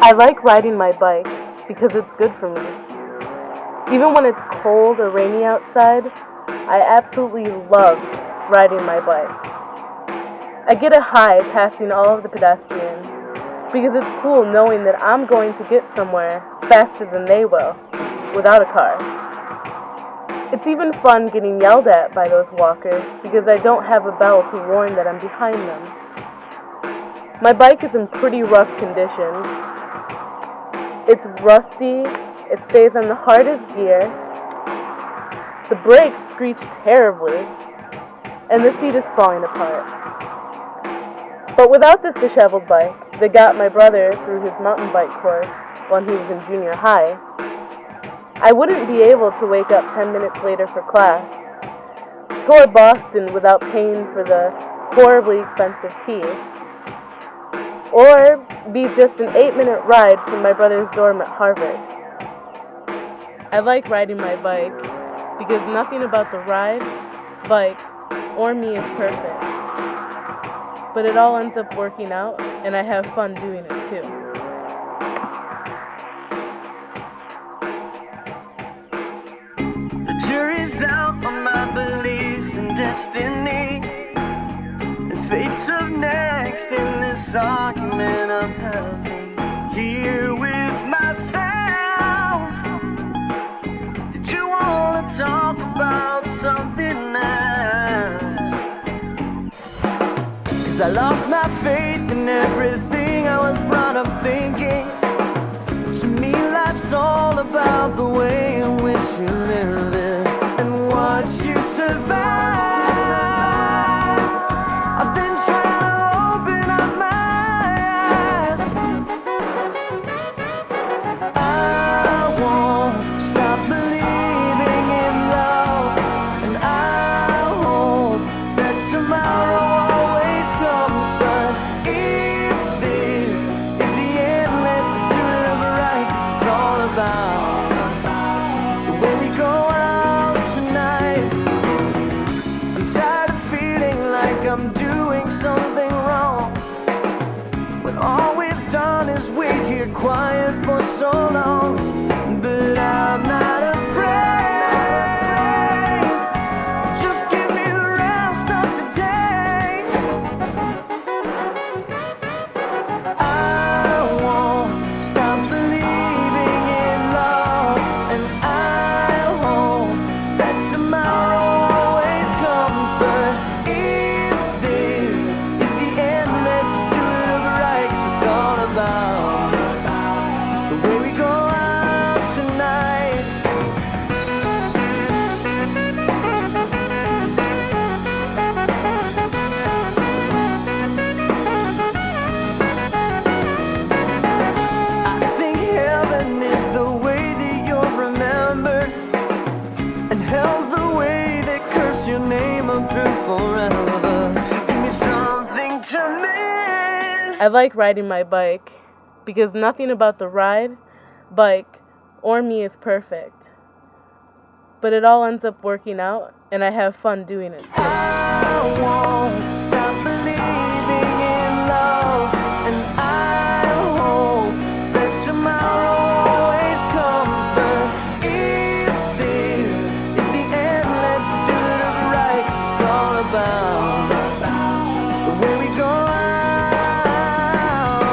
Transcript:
I like riding my bike because it's good for me. Even when it's cold or rainy outside, I absolutely love riding my bike. I get a high passing all of the pedestrians because it's cool knowing that I'm going to get somewhere faster than they will without a car. It's even fun getting yelled at by those walkers because I don't have a bell to warn that I'm behind them. My bike is in pretty rough condition. It's rusty, it stays on the hardest gear, the brakes screech terribly, and the seat is falling apart. But without this disheveled bike that got my brother through his mountain bike course when he was in junior high, I wouldn't be able to wake up 10 minutes later for class, tour Boston without paying for the horribly expensive tea, or be just an 8-minute ride from my brother's dorm at Harvard. I like riding my bike because nothing about the ride, bike, or me is perfect. But it all ends up working out, and I have fun doing it too. The jury's out on my belief in destiny, and fate's up next in this argument I'm having here with myself. Did you want to talk about something else? 'Cause I lost my faith in everything I was brought up thinking. To me life's all about the way in which you live it and what you survive. I've been trying to open up my eyes. I won't stop believing in love, and I hope that tomorrow always comes. But if this is the end, let's do it right, 'cause it's all about the way we go out tonight. I'm tired of feeling like I'm doing something wrong, when all we've done is wait here quiet for so long. But I'm not afraid. Just give me the rest of today. I won't stop believing in love, and I hope that tomorrow always comes. But if this is the end, let's do it right, 'cause it's all about the way we go out tonight. I think heaven is the way that you're remembered, and hell's the way they curse your name up through forever. So give me something to miss. I like riding my bike because nothing about the ride, bike, or me is perfect. But it all ends up working out, and I have fun doing it too. I won't stop believing in love, and I hope that tomorrow always comes. But if this is the end, let's do it right, 'cause it's all about